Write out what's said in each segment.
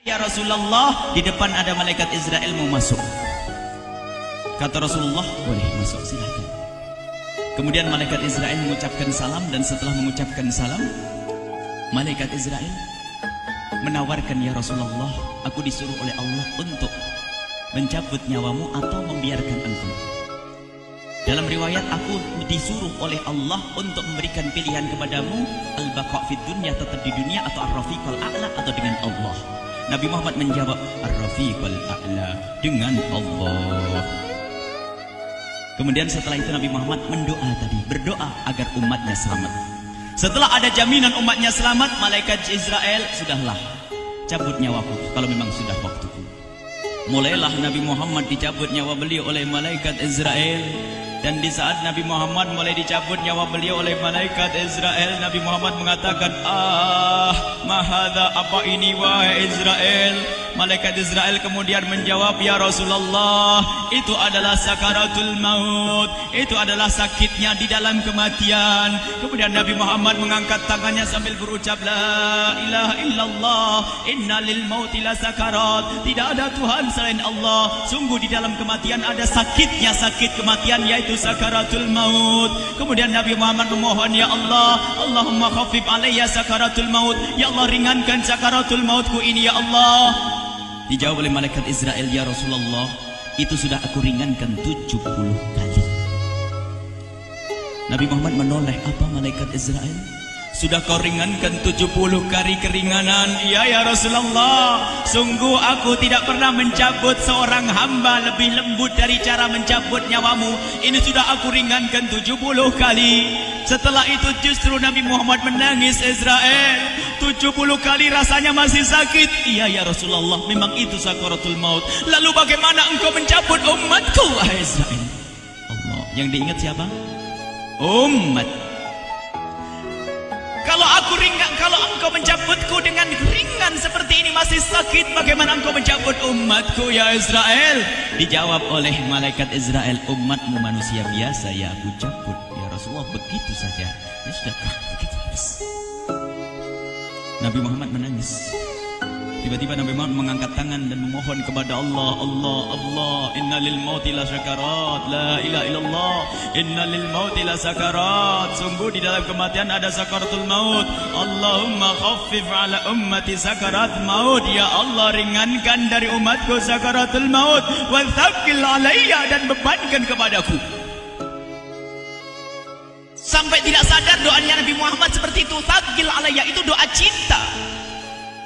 Ya Rasulullah, di depan ada malaikat Israel mau masuk. Kata Rasulullah, boleh masuk, silahkan. Kemudian malaikat Israel mengucapkan salam, dan setelah mengucapkan salam, malaikat Israel menawarkan, ya Rasulullah, aku disuruh oleh Allah untuk mencabut nyawamu atau membiarkan engkau. Dalam riwayat, aku disuruh oleh Allah untuk memberikan pilihan kepadamu, al-baqa' fid dunya, tetap di dunia, atau ar-rafiqal a'la, atau dengan Allah. Nabi Muhammad menjawab, ar-rafiqal a'la, dengan Allah. Kemudian setelah itu Nabi Muhammad berdoa agar umatnya selamat. Setelah ada jaminan umatnya selamat, malaikat Israel, sudahlah, cabut nyawaku kalau memang sudah waktuku. Mulailah Nabi Muhammad dicabut nyawa beliau oleh malaikat Israel. Dan di saat Nabi Muhammad mulai dicabut nyawa beliau oleh malaikat Israel, Nabi Muhammad mengatakan, mahadha, apa ini wahai Israel? Malaikat Israel kemudian menjawab, ya Rasulullah, itu adalah sakaratul maut, itu adalah sakitnya di dalam kematian. Kemudian Nabi Muhammad mengangkat tangannya sambil berucap, la ilaha illallah, inna lil mauti la sakarat. Tidak ada Tuhan selain Allah, sungguh di dalam kematian ada sakitnya, sakit kematian, yaitu sakaratul maut. Kemudian Nabi Muhammad memohon, ya Allah, Allahumma khafif alayya sakaratul maut, ya Allah, ringankan sakaratul mautku ini, ya Allah. Dijawab oleh malaikat Israel, ya Rasulullah, itu sudah aku ringankan 70 kali. Nabi Muhammad menoleh, apa malaikat Israel? Sudah kau ringankan 70 kali keringanan? Iya ya Rasulullah, sungguh aku tidak pernah mencabut seorang hamba lebih lembut dari cara mencabut nyawamu. Ini sudah aku ringankan 70 kali. Setelah itu justru Nabi Muhammad menangis, Israel, 70 kali rasanya masih sakit. Iya ya Rasulullah, memang itu sakaratul maut. Lalu bagaimana engkau mencabut umatku, wahai Israel? Allah, yang diingat siapa? Umat. Kalau engkau mencabutku dengan ringan seperti ini masih sakit, bagaimana engkau mencabut umatku, ya Israel? Dijawab oleh malaikat Israel, umatmu manusia biasa, ya aku cabut. Ya Rasulullah, begitu saja. Ya sudah, begitu. Nabi Muhammad menangis. Tiba-tiba Nabi Muhammad mengangkat tangan dan memohon kepada Allah, Allah, Allah, inna lil mauti la sakarat, la ilaha illallah, inna lil mauti la sakarat, sungguh di dalam kematian ada sakaratul maut. Allahumma khaffif ala ummati sakarat maut, ya Allah, ringankan dari umatku sakaratul maut, wa thaqqil alayya, dan bebankan kepadaku. Sampai tidak sadar doanya Nabi Muhammad seperti itu, thaqqil alayya, itu doa cinta.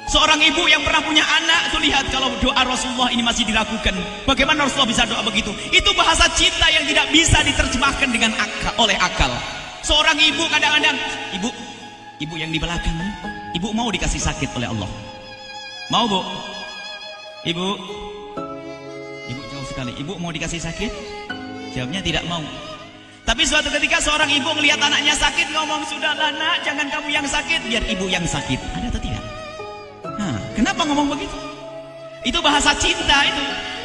Seorang ibu yang pernah punya anak, tuh lihat kalau doa Rasulullah ini masih diragukan. Bagaimana Rasulullah bisa doa begitu? Itu bahasa cinta yang tidak bisa diterjemahkan dengan oleh akal. Seorang ibu kadang-kadang, ibu yang di belakang, ibu mau dikasih sakit oleh Allah? Mau, Bu? Ibu jauh sekali. Ibu mau dikasih sakit? Jawabnya tidak mau. Tapi suatu ketika seorang ibu melihat anaknya sakit, ngomong, sudahlah nak, jangan kamu yang sakit, biar ibu yang sakit. Ada atau tidak? Kenapa ngomong begitu? Itu bahasa cinta itu.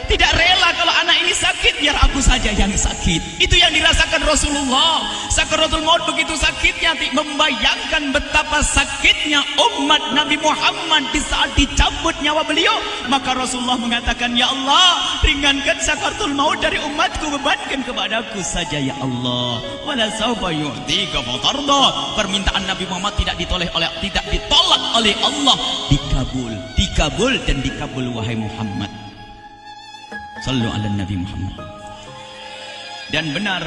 Tidak rela kalau anak ini sakit, biar aku saja yang sakit. Itu yang dirasakan Rasulullah. Sakaratul maut begitu sakitnya, membayangkan betapa sakitnya umat Nabi Muhammad di saat dicabut nyawa beliau. Maka Rasulullah mengatakan, ya Allah, ringankan sakaratul maut dari umatku, bebankan kepadaku saja, ya Allah. Wala sawfa yu'tika fatarda. Permintaan Nabi Muhammad tidak ditolak oleh Allah, dikabul dan dikabul, wahai Muhammad. Sallu ala Nabi Muhammad. Dan benar,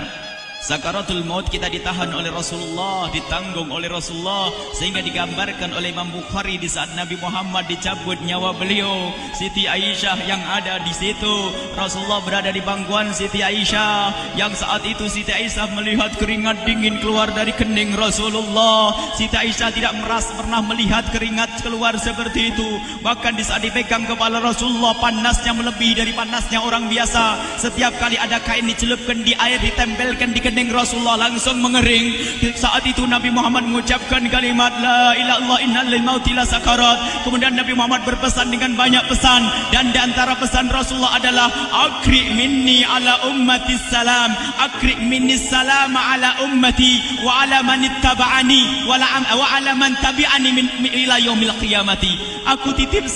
sakaratul maut kita ditahan oleh Rasulullah, ditanggung oleh Rasulullah, sehingga digambarkan oleh Imam Bukhari di saat Nabi Muhammad dicabut nyawa beliau, Siti Aisyah yang ada di situ. Rasulullah berada di pangkuan Siti Aisyah, yang saat itu Siti Aisyah melihat keringat dingin keluar dari kening Rasulullah. Siti Aisyah tidak pernah melihat keringat keluar seperti itu. Bahkan di saat dipegang kepala Rasulullah, panasnya melebihi dari panasnya orang biasa. Setiap kali ada kain dicelupkan di air, ditempelkan di kening Rasulullah langsung mengering. Saat itu Nabi Muhammad mengucapkan kalimat la ilaha illallah innal lil mauti lasakarat. Kemudian Nabi Muhammad berpesan dengan banyak pesan, dan di antara pesan Rasulullah adalah akri minni ala ummati salam, akri minni salam ala ummati wa ala man ittaba'ani wa ala man tabi'ani min ila yaumil qiyamati. Aku titip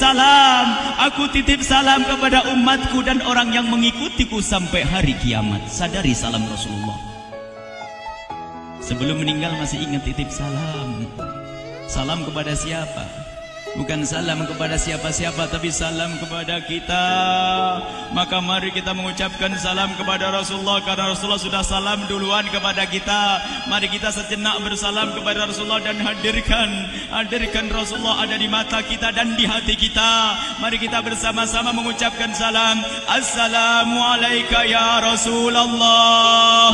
salam kepada umatku dan orang yang mengikutiku sampai hari kiamat. Sadari salam Rasulullah. Sebelum meninggal masih ingat titip salam. Salam kepada siapa? Bukan salam kepada siapa-siapa, tapi salam kepada kita. Maka mari kita mengucapkan salam kepada Rasulullah, karena Rasulullah sudah salam duluan kepada kita. Mari kita sejenak bersalam kepada Rasulullah dan hadirkan Rasulullah ada di mata kita dan di hati kita. Mari kita bersama-sama mengucapkan salam. Assalamualaikum ya Rasulullah.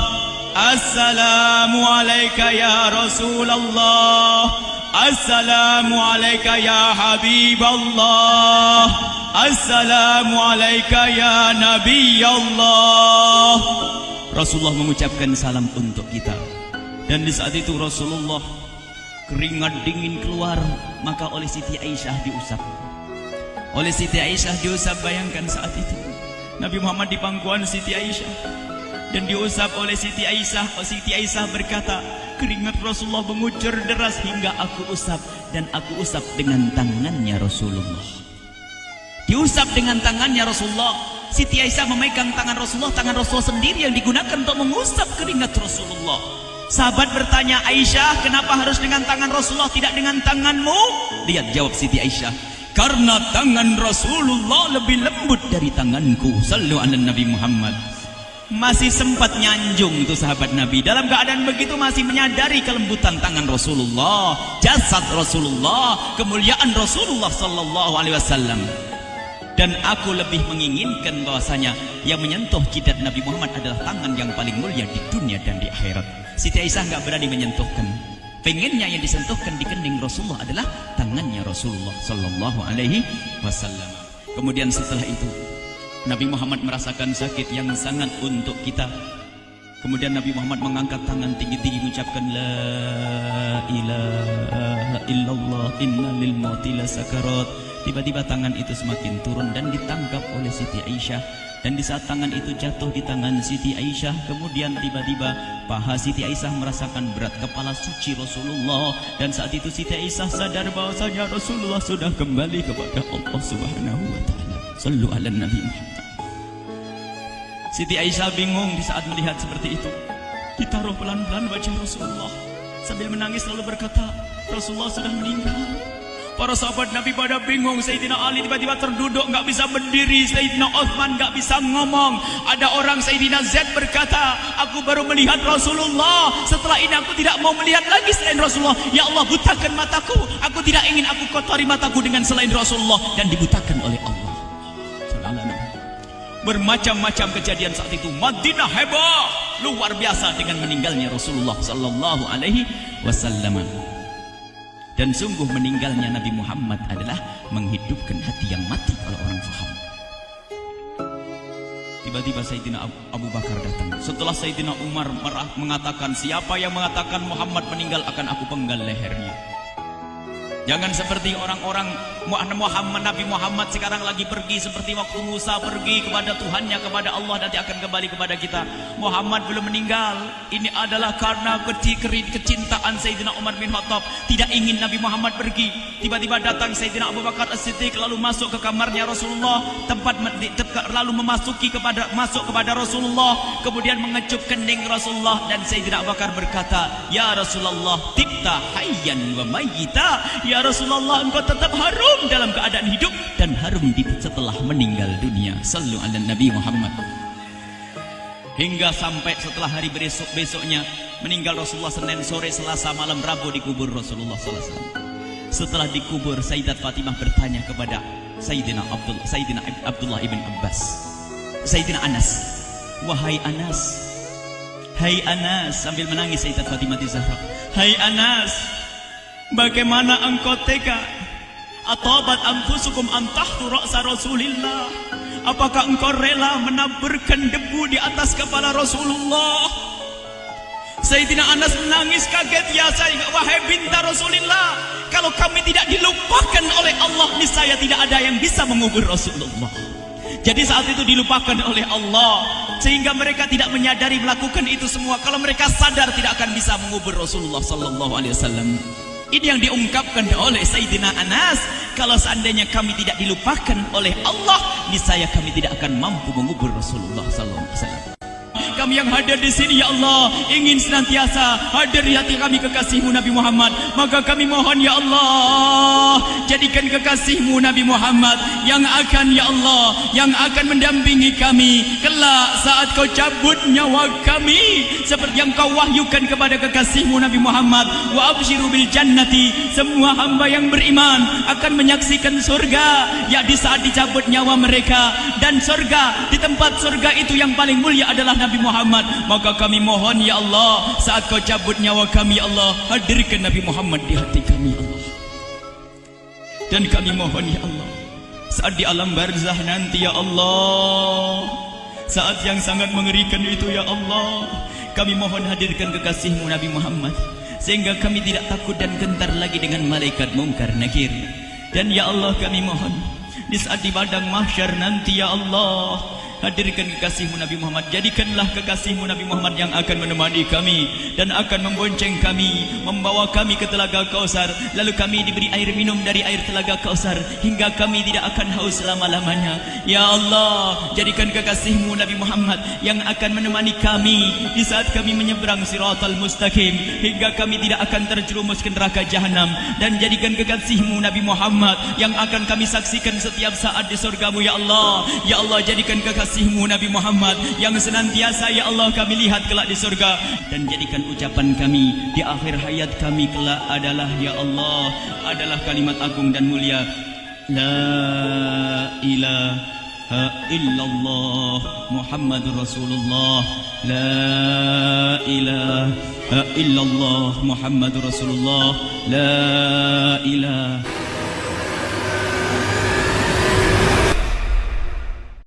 Assalamualaikum ya Rasulullah. Assalamualaikum ya Habiballah. Assalamualaikum ya Nabi Allah. Rasulullah mengucapkan salam untuk kita. Dan di saat itu Rasulullah keringat dingin keluar, maka oleh Siti Aisyah diusap. Oleh Siti Aisyah diusap, bayangkan saat itu Nabi Muhammad di pangkuan Siti Aisyah dan diusap oleh Siti Aisyah. Siti Aisyah berkata, keringat Rasulullah mengucur deras hingga aku usap, dan aku usap dengan tangannya Rasulullah. Diusap dengan tangannya Rasulullah. Siti Aisyah memegang tangan Rasulullah sendiri yang digunakan untuk mengusap keringat Rasulullah. Sahabat bertanya, Aisyah, kenapa harus dengan tangan Rasulullah tidak dengan tanganmu? Lihat jawab Siti Aisyah, karena tangan Rasulullah lebih lembut dari tanganku. Sallu ala Nabi Muhammad. Masih sempat nyanjung itu sahabat Nabi. Dalam keadaan begitu masih menyadari kelembutan tangan Rasulullah, jasad Rasulullah, kemuliaan Rasulullah sallallahu alaihi wasallam. Dan aku lebih menginginkan bahwasanya yang menyentuh jidat Nabi Muhammad adalah tangan yang paling mulia di dunia dan di akhirat. Siti Aisyah enggak berani menyentuhkan. Pengennya yang disentuhkan di kening Rasulullah adalah tangannya Rasulullah sallallahu alaihi wasallam. Kemudian setelah itu Nabi Muhammad merasakan sakit yang sangat untuk kita. Kemudian Nabi Muhammad mengangkat tangan tinggi-tinggi mengucapkan la ilaha illallah inna lil mauti lasakarat. Tiba-tiba tangan itu semakin turun dan ditangkap oleh Siti Aisyah. Dan di saat tangan itu jatuh di tangan Siti Aisyah, kemudian tiba-tiba paha Siti Aisyah merasakan berat kepala suci Rasulullah. Dan saat itu Siti Aisyah sadar bahwasanya Rasulullah sudah kembali kepada Allah Subhanahu wa taala. Sallu ala Nabi Muhammad. Siti Aisyah bingung di saat melihat seperti itu. Ditaruh pelan-pelan wajah Rasulullah sambil menangis lalu berkata, Rasulullah sudah meninggal. Para sahabat Nabi pada bingung. Sayyidina Ali tiba-tiba terduduk, nggak bisa berdiri. Sayyidina Utsman nggak bisa ngomong. Ada orang Sayyidina Zaid berkata, aku baru melihat Rasulullah. Setelah ini aku tidak mau melihat lagi selain Rasulullah. Ya Allah, butakan mataku. Aku tidak ingin aku kotori mataku dengan selain Rasulullah. Dan dibutakan oleh Allah. Bermacam-macam kejadian saat itu. Madinah heboh luar biasa dengan meninggalnya Rasulullah sallallahu alaihi wasallam. Dan sungguh meninggalnya Nabi Muhammad adalah menghidupkan hati yang mati kalau orang faham. Tiba-tiba Sayyidina Abu Bakar datang. Setelah Sayyidina Umar mengatakan, siapa yang mengatakan Muhammad meninggal akan aku penggal lehernya. Jangan seperti orang-orang Nabi Muhammad sekarang lagi pergi seperti waktu Musa pergi kepada Tuhannya, kepada Allah, nanti akan kembali kepada kita. Muhammad belum meninggal. Ini adalah karena kecintaan Sayyidina Umar bin Khattab, tidak ingin Nabi Muhammad pergi. Tiba-tiba datang Sayyidina Abu Bakar As-Siddiq lalu masuk ke kamarnya Rasulullah, lalu masuk kepada Rasulullah, kemudian mengecup kening Rasulullah. Dan Sayyidina Abu Bakar berkata, ya Rasulullah, tibta hayyan wa mayyita. Ya Rasulullah, engkau tetap harum dalam keadaan hidup dan harum setelah meninggal dunia. Sallu ala Nabi Muhammad. Hingga sampai setelah hari besoknya meninggal Rasulullah Senin sore, Selasa malam, Rabu dikubur Rasulullah sallallahu alaihi wasallam. Setelah dikubur, Sayyidat Fatimah bertanya kepada Sayyidina Abdullah ibn Abbas, Sayyidina Anas, wahai Anas, hai Anas, sambil menangis Sayyidat Fatimah Zahra, hai Anas, bagaimana engkau tega? Atabat anfusukum an tahtu ra'sa Rasulillah. Apakah engkau rela menaburkan debu di atas kepala Rasulullah? Sayyidina Anas menangis kaget, ya wahai binta Rasulullah, kalau kami tidak dilupakan oleh Allah, niscaya tidak ada yang bisa mengubur Rasulullah. Jadi saat itu dilupakan oleh Allah, sehingga mereka tidak menyadari melakukan itu semua. Kalau mereka sadar, tidak akan bisa mengubur Rasulullah sallallahu alaihi wasallam. Ini yang diungkapkan oleh Sayyidina Anas. Kalau seandainya kami tidak dilupakan oleh Allah, niscaya kami tidak akan mampu mengubur Rasulullah sallallahu alaihi wasallam. Kami yang hadir di sini, ya Allah, ingin senantiasa hadir di hati kami kekasih-Mu Nabi Muhammad. Maka kami mohon, ya Allah, jadikan kekasih-Mu Nabi Muhammad yang akan, ya Allah, yang akan mendampingi kami kelak saat Kau cabut nyawa kami, seperti yang Kau wahyukan kepada kekasih-Mu Nabi Muhammad. Wa absyiru bil jannati, semua hamba yang beriman akan menyaksikan surga, ya di saat dicabut nyawa mereka. Dan surga, di tempat surga itu yang paling mulia adalah Nabi Muhammad. Maka kami mohon, ya Allah, saat Kau cabut nyawa kami, ya Allah, hadirkan Nabi Muhammad di hati kami, ya Allah. Dan kami mohon, ya Allah, saat di alam barzah nanti, ya Allah, saat yang sangat mengerikan itu, ya Allah, kami mohon hadirkan kekasih-Mu Nabi Muhammad, sehingga kami tidak takut dan gentar lagi dengan malaikat mungkar nakir. Dan ya Allah, kami mohon di saat di padang mahsyar nanti, ya Allah, hadirkan kekasih-Mu Nabi Muhammad. Jadikanlah kekasih-Mu Nabi Muhammad yang akan menemani kami dan akan membonceng kami, membawa kami ke telaga Kausar. Lalu kami diberi air minum dari air telaga Kausar hingga kami tidak akan haus selama-lamanya. Ya Allah, jadikan kekasih-Mu Nabi Muhammad yang akan menemani kami di saat kami menyeberang Siratal Mustaqim hingga kami tidak akan terjerumus ke neraka Jahanam. Dan jadikan kekasih-Mu Nabi Muhammad yang akan kami saksikan setiap saat di surga-Mu, ya Allah. Ya Allah, jadikan kekasih-Mu Nabi Muhammad yang senantiasa, ya Allah, kami lihat kelak di surga. Dan jadikan ucapan kami di akhir hayat kami kelak adalah, ya Allah, adalah kalimat agung dan mulia, La ilaha illallah Muhammadur Rasulullah. La ilaha illallah Muhammadur Rasulullah. La ilaha